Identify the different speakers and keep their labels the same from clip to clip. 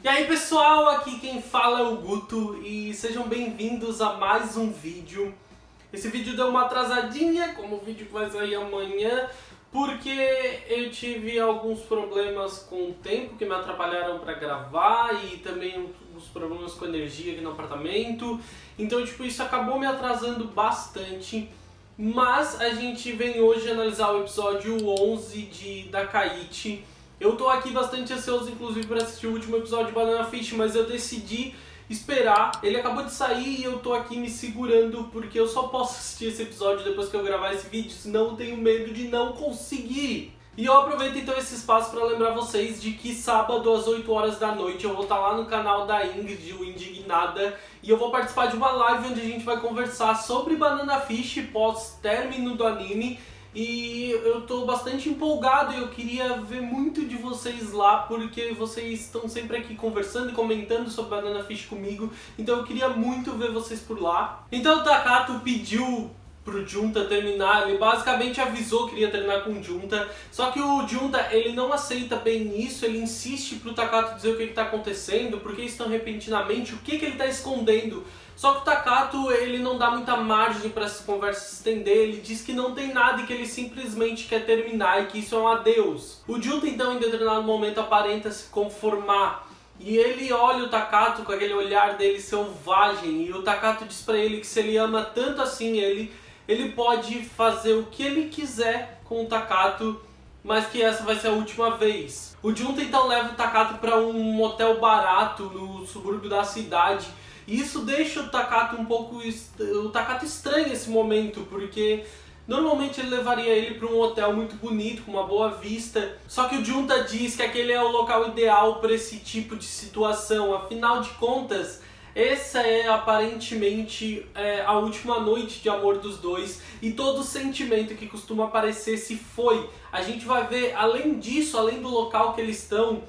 Speaker 1: E aí pessoal, aqui quem fala é o Guto e sejam bem-vindos a mais um vídeo. Esse vídeo deu uma atrasadinha, como o vídeo que vai sair amanhã, porque eu tive alguns problemas com o tempo que me atrapalharam para gravar e também uns problemas com energia aqui no apartamento. Então isso acabou me atrasando bastante. Mas a gente vem hoje analisar o episódio 11 da Kaite. Eu tô aqui bastante ansioso, inclusive, para assistir o último episódio de Banana Fish, mas eu decidi esperar. Ele acabou de sair e eu tô aqui me segurando, porque eu só posso assistir esse episódio depois que eu gravar esse vídeo, senão eu tenho medo de não conseguir. E eu aproveito então esse espaço para lembrar vocês de que sábado às 8 horas da noite eu vou estar lá no canal da Ingrid, o Indignada, e eu vou participar de uma live onde a gente vai conversar sobre Banana Fish pós-término do anime. E eu tô bastante empolgado e eu queria ver muito de vocês lá, porque vocês estão sempre aqui conversando e comentando sobre Banana Fish comigo, então eu queria muito ver vocês por lá. Então o Takato pediu pro Junta terminar, ele basicamente avisou que iria terminar com o Junta, só que o Junta ele não aceita bem isso, ele insiste pro Takato dizer o que está acontecendo, porque estão repentinamente, o que ele está escondendo. Só que o Takato ele não dá muita margem para essa conversa se estender, ele diz que não tem nada e que ele simplesmente quer terminar e que isso é um adeus. O Junta então em determinado momento aparenta se conformar e ele olha o Takato com aquele olhar dele selvagem e o Takato diz para ele que se ele ama tanto assim ele pode fazer o que ele quiser com o Takato, mas que essa vai ser a última vez. O Junta então leva o Takato para um motel barato no subúrbio da cidade. E isso deixa o Takato o Takato estranho nesse momento, porque normalmente ele levaria ele para um hotel muito bonito, com uma boa vista. Só que o Junta diz que aquele é o local ideal para esse tipo de situação. Afinal de contas, essa é aparentemente a última noite de amor dos dois e todo o sentimento que costuma aparecer se foi. A gente vai ver, além disso, além do local que eles estão,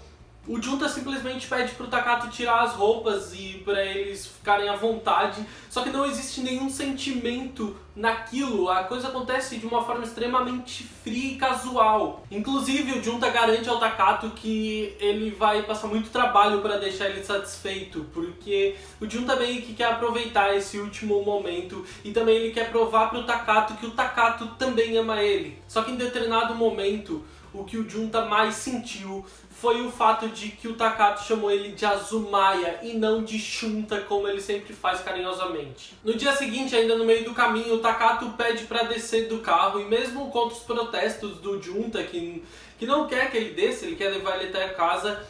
Speaker 1: o Junta simplesmente pede pro Takato tirar as roupas e para eles ficarem à vontade, só que não existe nenhum sentimento naquilo, a coisa acontece de uma forma extremamente fria e casual. Inclusive o Junta garante ao Takato que ele vai passar muito trabalho para deixar ele satisfeito, porque o Junta meio que quer aproveitar esse último momento e também ele quer provar pro Takato que o Takato também ama ele. Só que em determinado momento, o que o Junta mais sentiu foi o fato de que o Takato chamou ele de Azumaya e não de Shunta, como ele sempre faz carinhosamente. No dia seguinte, ainda no meio do caminho, o Takato pede para descer do carro e mesmo contra os protestos do Junta, que não quer que ele desça, ele quer levar ele até a casa,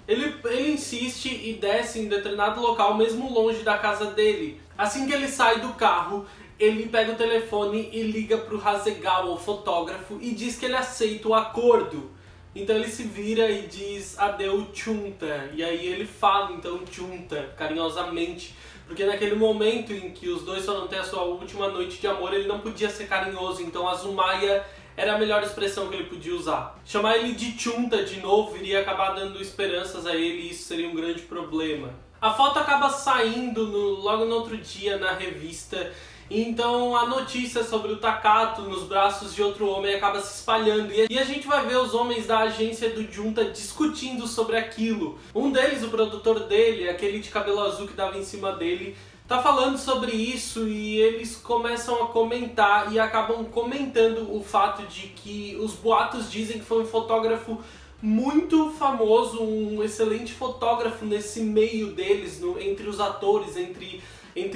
Speaker 1: ele insiste e desce em determinado local, mesmo longe da casa dele. Assim que ele sai do carro, ele pega o telefone e liga pro Hasegawa, o fotógrafo, e diz que ele aceita o acordo. Então ele se vira e diz adeus Junta, e aí ele fala então Junta, carinhosamente, porque naquele momento em que os dois foram ter a sua última noite de amor, ele não podia ser carinhoso, então Azumaya era a melhor expressão que ele podia usar. Chamar ele de Junta de novo iria acabar dando esperanças a ele e isso seria um grande problema. A foto acaba saindo logo no outro dia na revista. Então a notícia sobre o Takato nos braços de outro homem acaba se espalhando e a gente vai ver os homens da agência do Junta discutindo sobre aquilo. Um deles, o produtor dele, aquele de cabelo azul que dava em cima dele, tá falando sobre isso e eles começam a comentar e acabam comentando o fato de que os boatos dizem que foi um fotógrafo muito famoso, um excelente fotógrafo nesse meio deles, entre os atores, entre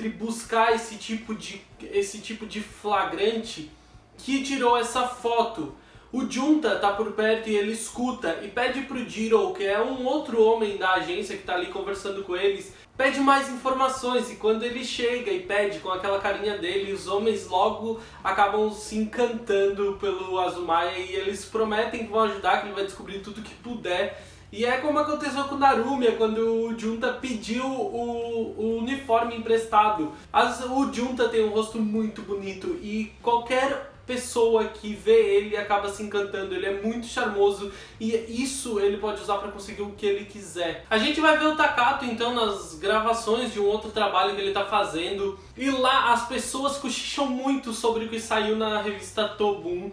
Speaker 1: buscar esse tipo de flagrante, que tirou essa foto. O Junta tá por perto e ele escuta e pede pro Jiro, que é um outro homem da agência que tá ali conversando com eles, pede mais informações, e quando ele chega e pede com aquela carinha dele, os homens logo acabam se encantando pelo Azumaya e eles prometem que vão ajudar, que ele vai descobrir tudo que puder. E é como aconteceu com o Narumiya, quando o Junta pediu o uniforme emprestado. O Junta tem um rosto muito bonito e qualquer pessoa que vê ele acaba se encantando. Ele é muito charmoso e isso ele pode usar para conseguir o que ele quiser. A gente vai ver o Takato então nas gravações de um outro trabalho que ele tá fazendo. E lá as pessoas cochicham muito sobre o que saiu na revista Tobun.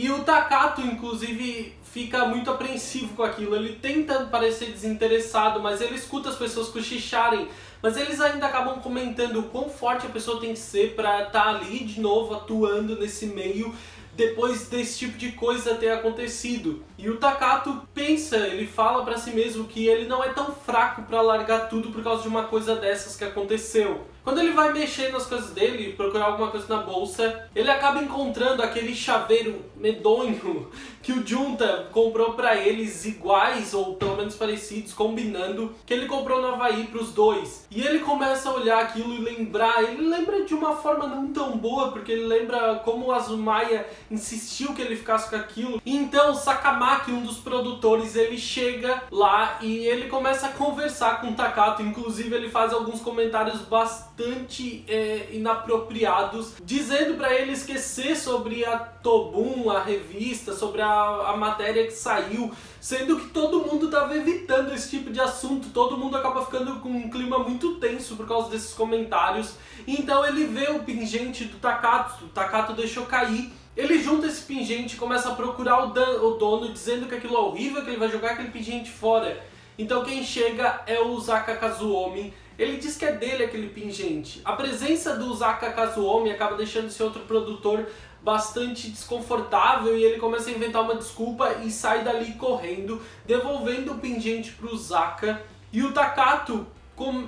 Speaker 1: E o Takato, inclusive, fica muito apreensivo com aquilo. Ele tenta parecer desinteressado, mas ele escuta as pessoas cochicharem. Mas eles ainda acabam comentando o quão forte a pessoa tem que ser pra estar ali de novo atuando nesse meio depois desse tipo de coisa ter acontecido. E o Takato pensa, ele fala pra si mesmo que ele não é tão fraco pra largar tudo por causa de uma coisa dessas que aconteceu. Quando ele vai mexer nas coisas dele, procurar alguma coisa na bolsa, ele acaba encontrando aquele chaveiro medonho que o Junta comprou pra eles, iguais ou pelo menos parecidos, combinando, que ele comprou no Havaí pros dois. E ele começa a olhar aquilo e lembrar, ele lembra de uma forma não tão boa, porque ele lembra como o Azumaya insistiu que ele ficasse com aquilo. E então o Sakamaki, um dos produtores, ele chega lá e ele começa a conversar com o Takato, inclusive ele faz alguns comentários bastante inapropriados, dizendo pra ele esquecer sobre a Tobun, a revista, sobre a matéria que saiu, sendo que todo mundo estava evitando esse tipo de assunto, todo mundo acaba ficando com um clima muito tenso por causa desses comentários. Então ele vê o pingente do Takato, o Takato deixou cair. Ele junta esse pingente e começa a procurar o dono, dizendo que aquilo é horrível, que ele vai jogar aquele pingente fora. Então quem chega é o Usaka Kazuomi. Ele diz que é dele aquele pingente. A presença do Usaka Kazuomi acaba deixando esse outro produtor bastante desconfortável e ele começa a inventar uma desculpa e sai dali correndo, devolvendo o pingente pro Usaka. E o Takato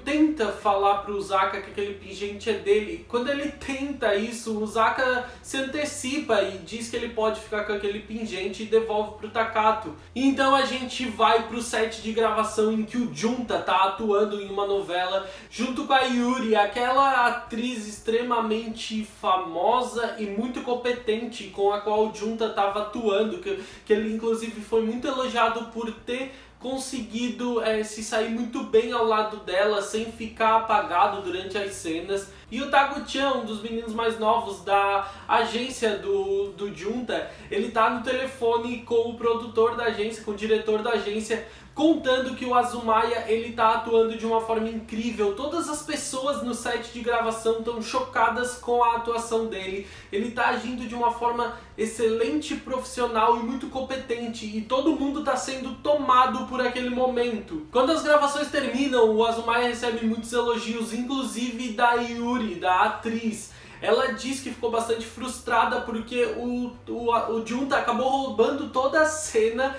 Speaker 1: tenta falar pro Usaka que aquele pingente é dele. Quando ele tenta isso, o Usaka se antecipa e diz que ele pode ficar com aquele pingente e devolve pro Takato. Então a gente vai pro set de gravação em que o Junta tá atuando em uma novela junto com a Yuri, aquela atriz extremamente famosa e muito competente com a qual o Junta tava atuando, que ele inclusive foi muito elogiado por ter conseguido se sair muito bem ao lado dela, sem ficar apagado durante as cenas. E o Tagu-chan, um dos meninos mais novos da agência do Junta, ele tá no telefone com o produtor da agência, com o diretor da agência, contando que o Azumaya ele tá atuando de uma forma incrível. Todas as pessoas no set de gravação estão chocadas com a atuação dele. Ele tá agindo de uma forma excelente, profissional e muito competente, e todo mundo tá sendo tomado por aquele momento. Quando as gravações terminam, o Azumaya recebe muitos elogios, inclusive da Yuri, da atriz. Ela diz que ficou bastante frustrada porque o Junta acabou roubando toda a cena,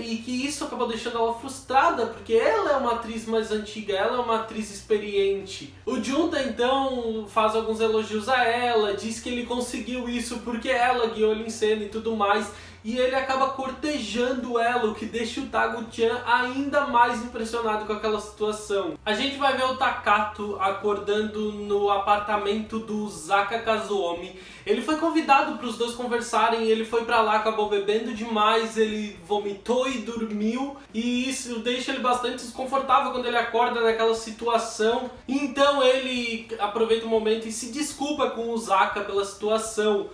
Speaker 1: e que isso acabou deixando ela frustrada, porque ela é uma atriz mais antiga, ela é uma atriz experiente. O Junta então faz alguns elogios a ela, diz que ele conseguiu isso porque ela guiou ele em cena e tudo mais, e ele acaba cortejando ela, o que deixa o Tagu-chan ainda mais impressionado com aquela situação. A gente vai ver o Takato acordando no apartamento do Usaka Kazuomi. Ele foi convidado para os dois conversarem, ele foi pra lá, acabou bebendo demais, ele vomitou e dormiu, e isso deixa ele bastante desconfortável quando ele acorda naquela situação. Então ele aproveita o momento e se desculpa com o Usaka pela situação.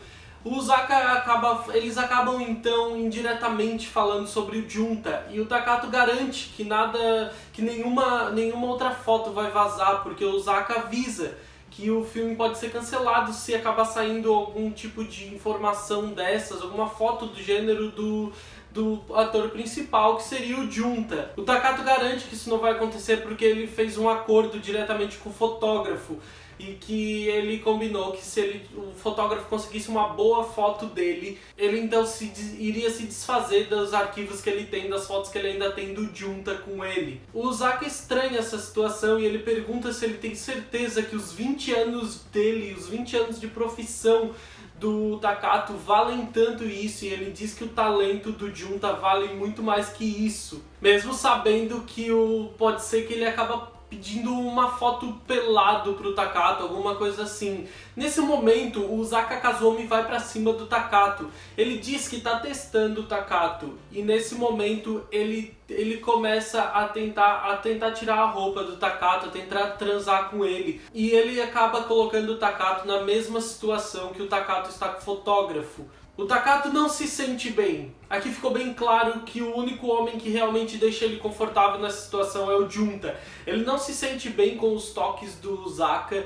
Speaker 1: Eles acabam então indiretamente falando sobre o Junta, e o Takato garante que nenhuma outra foto vai vazar, porque o Usaka avisa que o filme pode ser cancelado se acabar saindo algum tipo de informação dessas, alguma foto do gênero do ator principal, que seria o Junta. O Takato garante que isso não vai acontecer porque ele fez um acordo diretamente com o fotógrafo, e que ele combinou que se o fotógrafo conseguisse uma boa foto dele, ele então iria se desfazer dos arquivos que ele tem, das fotos que ele ainda tem do Junta com ele. O Usaka estranha essa situação e ele pergunta se ele tem certeza que os 20 anos dele, os 20 anos de profissão do Takato valem tanto isso, e ele diz que o talento do Junta vale muito mais que isso, mesmo sabendo que pode ser que ele acaba pedindo uma foto pelado pro Takato, alguma coisa assim. Nesse momento, o Usaka Kazuomi vai pra cima do Takato. Ele diz que tá testando o Takato, e nesse momento ele começa a tentar tirar a roupa do Takato, a tentar transar com ele. E ele acaba colocando o Takato na mesma situação que o Takato está com o fotógrafo. O Takato não se sente bem. Aqui ficou bem claro que o único homem que realmente deixa ele confortável nessa situação é o Junta. Ele não se sente bem com os toques do Uzaka,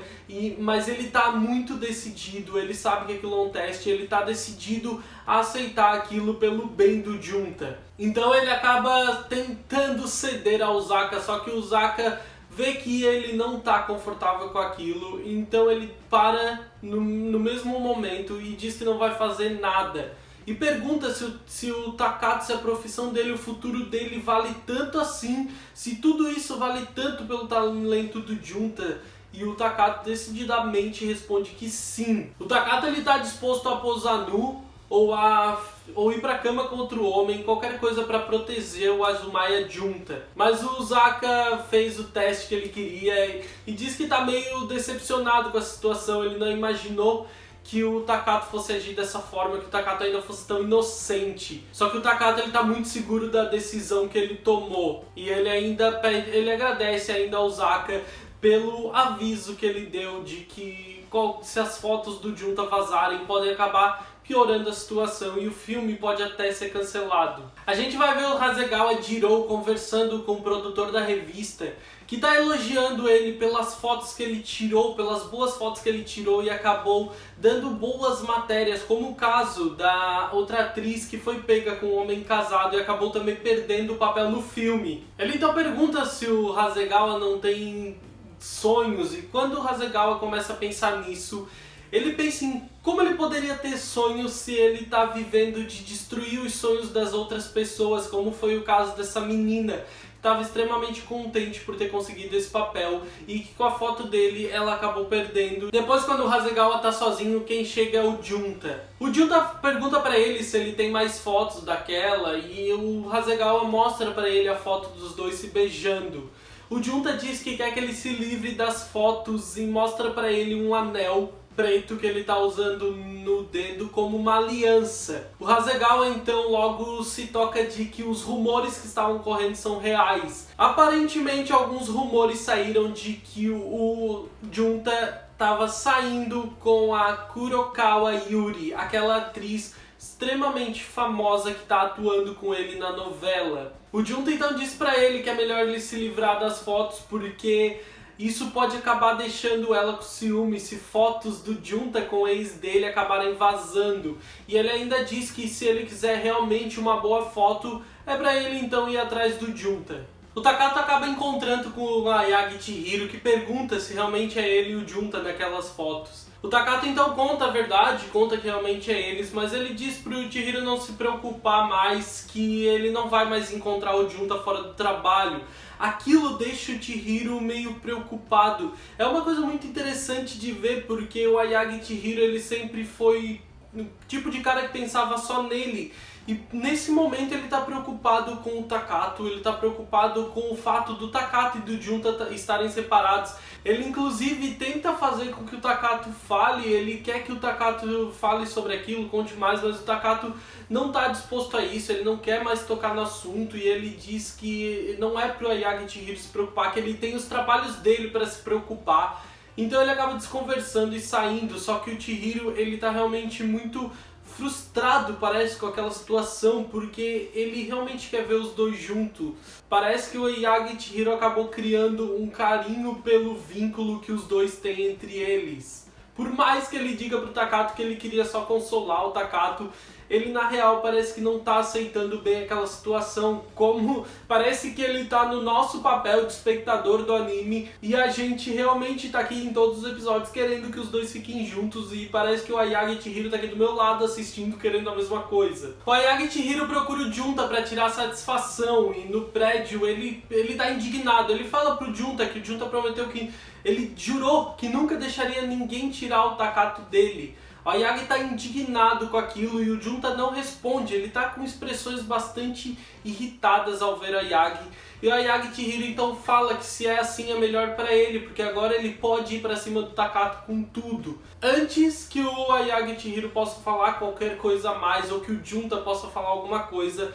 Speaker 1: mas ele tá muito decidido, ele sabe que aquilo é um teste, ele tá decidido a aceitar aquilo pelo bem do Junta. Então ele acaba tentando ceder ao Uzaka, só que o Uzaka vê que ele não tá confortável com aquilo, então ele para no mesmo momento e diz que não vai fazer nada. E pergunta se o Takato, se a profissão dele, o futuro dele vale tanto assim, se tudo isso vale tanto pelo talento do Junta. E o Takato decididamente responde que sim. O Takato ele tá disposto a posar nu ou ir pra cama contra o homem, qualquer coisa pra proteger o Azumaya Junta. Mas o Uzaka fez o teste que ele queria e diz que tá meio decepcionado com a situação. Ele não imaginou que o Takato fosse agir dessa forma, que o Takato ainda fosse tão inocente. Só que o Takato ele tá muito seguro da decisão que ele tomou. E ele agradece ainda ao Uzaka pelo aviso que ele deu de que se as fotos do Junta vazarem podem acabar piorando a situação e o filme pode até ser cancelado. A gente vai ver o Hasegawa Jiro conversando com o produtor da revista, que está elogiando ele pelas fotos que ele tirou, pelas boas fotos que ele tirou e acabou dando boas matérias, como o caso da outra atriz que foi pega com um homem casado e acabou também perdendo o papel no filme. Ele então pergunta se o Hasegawa não tem sonhos, e quando o Hasegawa começa a pensar nisso, ele pensa em como ele poderia ter sonhos se ele está vivendo de destruir os sonhos das outras pessoas, como foi o caso dessa menina, que estava extremamente contente por ter conseguido esse papel e que com a foto dele ela acabou perdendo. Depois, quando o Hasegawa está sozinho, quem chega é o Junta. O Junta pergunta para ele se ele tem mais fotos daquela e o Hasegawa mostra para ele a foto dos dois se beijando. O Junta diz que quer que ele se livre das fotos e mostra para ele um anel preto que ele tá usando no dedo como uma aliança. O Hasegawa então logo se toca de que os rumores que estavam correndo são reais. Aparentemente alguns rumores saíram de que o Junta estava saindo com a Kurokawa Yuri, aquela atriz extremamente famosa que está atuando com ele na novela. O Junta então disse para ele que é melhor ele se livrar das fotos porque isso pode acabar deixando ela com ciúme se fotos do Junta com o ex dele acabarem vazando. E ele ainda diz que se ele quiser realmente uma boa foto, é pra ele então ir atrás do Junta. O Takato acaba encontrando com o Ayagi Chihiro, que pergunta se realmente é ele e o Junta naquelas fotos. O Takato então conta a verdade, conta que realmente é eles, mas ele diz pro Chihiro não se preocupar mais, que ele não vai mais encontrar o Junta fora do trabalho. Aquilo deixa o Chihiro meio preocupado. É uma coisa muito interessante de ver, porque o Ayagi Chihiro ele sempre foi o tipo de cara que pensava só nele. E nesse momento ele está preocupado com o Takato, ele está preocupado com o fato do Takato e do Junta estarem separados. Ele inclusive tenta fazer com que o Takato fale, ele quer que o Takato fale sobre aquilo, conte mais, mas o Takato não está disposto a isso, ele não quer mais tocar no assunto e ele diz que não é para o Ayagi Chihiro se preocupar, que ele tem os trabalhos dele para se preocupar. Então ele acaba desconversando e saindo, só que o Chihiro ele está realmente muito frustrado, parece, com aquela situação, porque ele realmente quer ver os dois juntos. Parece que o Ayagi Chihiro acabou criando um carinho pelo vínculo que os dois têm entre eles. Por mais que ele diga pro Takato que ele queria só consolar o Takato, ele na real parece que não tá aceitando bem aquela situação, como parece que ele tá no nosso papel de espectador do anime e a gente realmente tá aqui em todos os episódios querendo que os dois fiquem juntos e parece que o Ayagi Chihiro tá aqui do meu lado assistindo, querendo a mesma coisa. O Ayagi Chihiro procura o Junta pra tirar satisfação e no prédio ele tá indignado, ele fala pro Junta que o Junta prometeu que ele jurou que nunca deixaria ninguém tirar o Takato dele. O Ayagi está indignado com aquilo e o Junta não responde, ele está com expressões bastante irritadas ao ver o Ayagi. E o Ayagi Chihiro então fala que se é assim é melhor para ele, porque agora ele pode ir para cima do Takato com tudo. Antes que o Ayagi Chihiro possa falar qualquer coisa a mais ou que o Junta possa falar alguma coisa,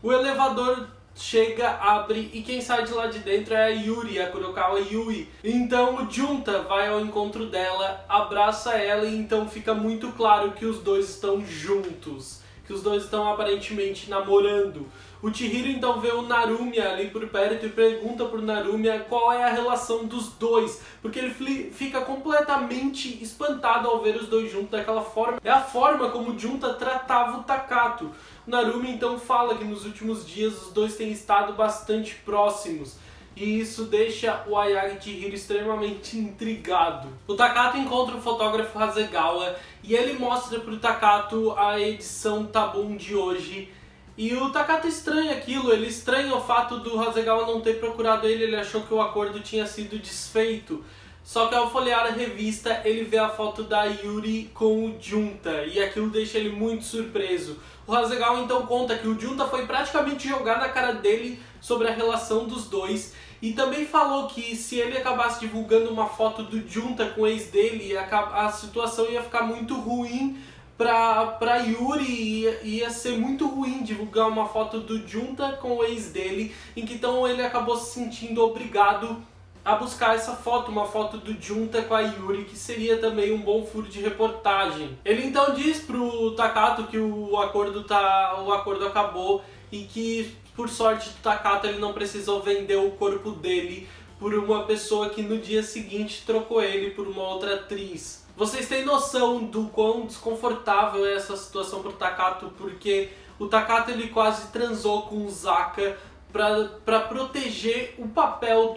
Speaker 1: o elevador chega, abre e quem sai de lá de dentro é a Yuri, a Kurokawa Yui. Então o Junta vai ao encontro dela, abraça ela e então fica muito claro que os dois estão juntos, que os dois estão aparentemente namorando. O Chihiro então vê o Narumiya ali por perto e pergunta pro Narumiya qual é a relação dos dois, porque ele fica completamente espantado ao ver os dois juntos daquela forma. É a forma como o Junta tratava o Takato. O Narumiya então fala que nos últimos dias os dois têm estado bastante próximos. E isso deixa o Ayagi Chihiro extremamente intrigado. O Takato encontra o fotógrafo Hasegawa e ele mostra pro Takato a edição Tabum de hoje. E o Takato estranha aquilo, ele estranha o fato do Hasegawa não ter procurado ele achou que o acordo tinha sido desfeito. Só que ao folhear a revista, ele vê a foto da Yuri com o Junta, e aquilo deixa ele muito surpreso. O Hasegawa então conta que o Junta foi praticamente jogar na cara dele sobre a relação dos dois, e também falou que se ele acabasse divulgando uma foto do Junta com o ex dele, a situação ia ficar muito ruim pra Yuri, ia ser muito ruim divulgar uma foto do Junta com o ex dele, em que então ele acabou se sentindo obrigado a buscar essa foto, uma foto do Junta com a Yuri, que seria também um bom furo de reportagem. Ele então diz pro Takato que o acordo acabou e que, por sorte do Takato, ele não precisou vender o corpo dele por uma pessoa que no dia seguinte trocou ele por uma outra atriz. Vocês têm noção do quão desconfortável é essa situação pro Takato, porque o Takato ele quase transou com o Zaka para proteger o papel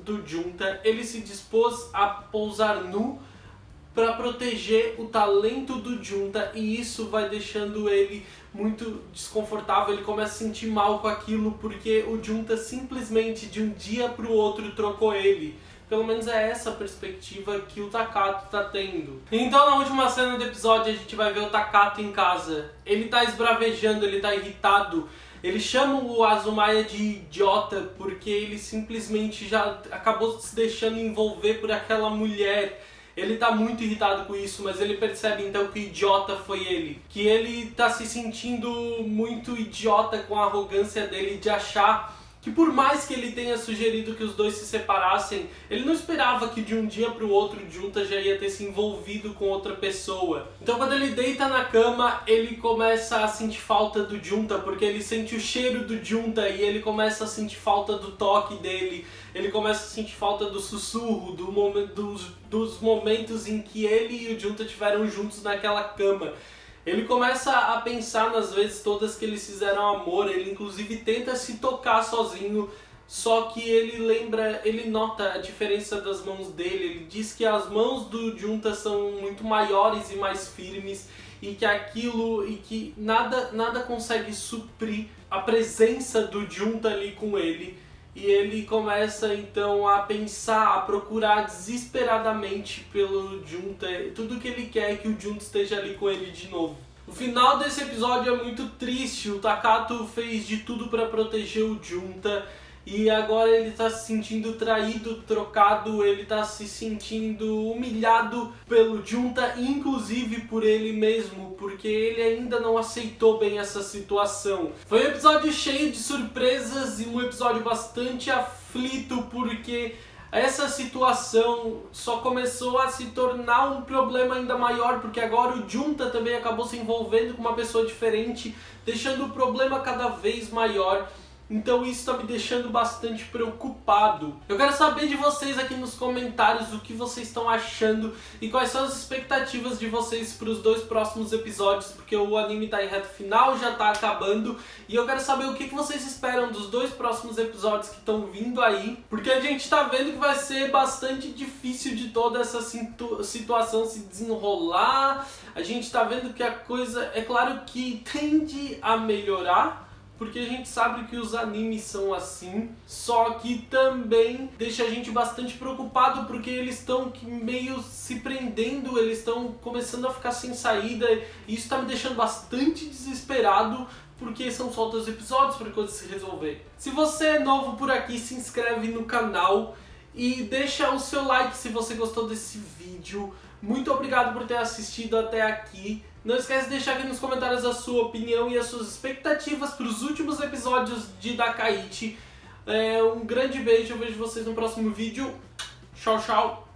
Speaker 1: do Junta. Ele se dispôs a pousar nu para proteger o talento do Junta, e isso vai deixando ele muito desconfortável. Ele começa a se sentir mal com aquilo porque o Junta simplesmente de um dia para o outro trocou ele. Pelo menos é essa a perspectiva que o Takato tá tendo. Então na última cena do episódio a gente vai ver o Takato em casa. Ele tá esbravejando, ele tá irritado. Ele chama o Azumaya de idiota porque ele simplesmente já acabou se deixando envolver por aquela mulher. Ele tá muito irritado com isso, mas ele percebe então que o idiota foi ele. Que ele tá se sentindo muito idiota com a arrogância dele de achar que por mais que ele tenha sugerido que os dois se separassem, ele não esperava que de um dia para o outro o Junta já ia ter se envolvido com outra pessoa. Então quando ele deita na cama, ele começa a sentir falta do Junta, porque ele sente o cheiro do Junta e ele começa a sentir falta do toque dele, ele começa a sentir falta do sussurro, dos momentos em que ele e o Junta estiveram juntos naquela cama. Ele começa a pensar nas vezes todas que eles fizeram amor, ele inclusive tenta se tocar sozinho, só que ele nota a diferença das mãos dele, ele diz que as mãos do Junta são muito maiores e mais firmes, e que nada consegue suprir a presença do Junta ali com ele. E ele começa então a pensar, a procurar desesperadamente pelo Junta. Tudo que ele quer é que o Junta esteja ali com ele de novo. O final desse episódio é muito triste. O Takato fez de tudo para proteger o Junta. E agora ele está se sentindo traído, trocado, ele está se sentindo humilhado pelo Junta, inclusive por ele mesmo, porque ele ainda não aceitou bem essa situação. Foi um episódio cheio de surpresas e um episódio bastante aflito, porque essa situação só começou a se tornar um problema ainda maior, porque agora o Junta também acabou se envolvendo com uma pessoa diferente, deixando o problema cada vez maior. Então isso está me deixando bastante preocupado. Eu quero saber de vocês aqui nos comentários o que vocês estão achando e quais são as expectativas de vocês para os 2 próximos episódios, porque o anime está em reta final, já está acabando, e eu quero saber o que vocês esperam dos 2 próximos episódios que estão vindo aí, porque a gente está vendo que vai ser bastante difícil de toda essa situação se desenrolar. A gente está vendo que a coisa, é claro que tende a melhorar, porque a gente sabe que os animes são assim, só que também deixa a gente bastante preocupado, porque eles estão meio se prendendo, eles estão começando a ficar sem saída, e isso está me deixando bastante desesperado, porque são só 2 episódios para a coisa se resolver. Se você é novo por aqui, se inscreve no canal e deixa o seu like se você gostou desse vídeo. Muito obrigado por ter assistido até aqui. Não esquece de deixar aqui nos comentários a sua opinião e as suas expectativas para os últimos episódios de Dakaichi. Um grande beijo, eu vejo vocês no próximo vídeo. Tchau, tchau!